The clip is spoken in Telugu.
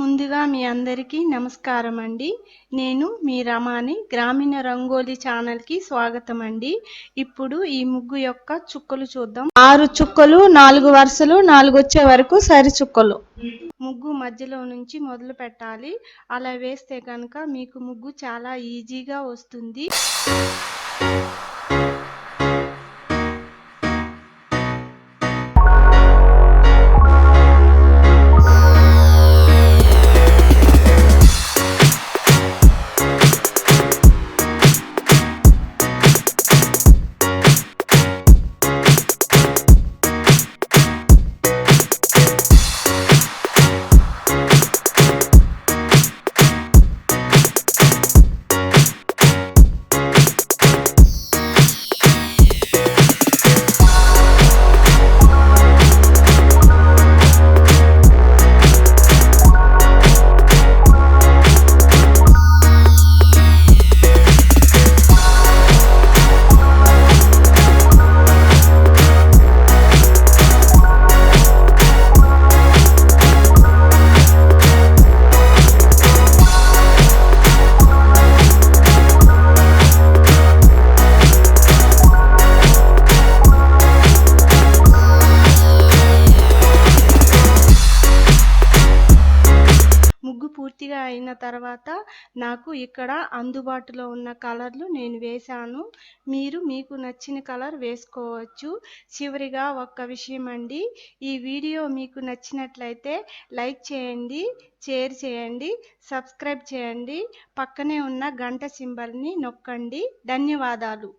ముందుగా మీ అందరికీ నమస్కారం అండి. నేను మీ రమాని గ్రామీణ రంగోలి ఛానల్కి స్వాగతం అండి. ఇప్పుడు ఈ ముగ్గు యొక్క చుక్కలు చూద్దాం. 6 చుక్కలు, 4 వరుసలు, 4 వచ్చే వరకు సరి చుక్కలు. ముగ్గు మధ్యలో నుంచి మొదలు పెట్టాలి. అలా వేస్తే కనుక మీకు ముగ్గు చాలా ఈజీగా వస్తుంది. ముగ్గు పూర్తిగా అయిన తర్వాత నాకు ఇక్కడ అందుబాటులో ఉన్న కలర్లు నేను వేశాను. మీరు మీకు నచ్చిన కలర్ వేసుకోవచ్చు. చివరిగా ఒక్క విషయం అండి, ఈ వీడియో మీకు నచ్చినట్లయితే లైక్ చేయండి, షేర్ చేయండి, సబ్స్క్రైబ్ చేయండి, పక్కనే ఉన్న గంట సింబల్ని నొక్కండి. ధన్యవాదాలు.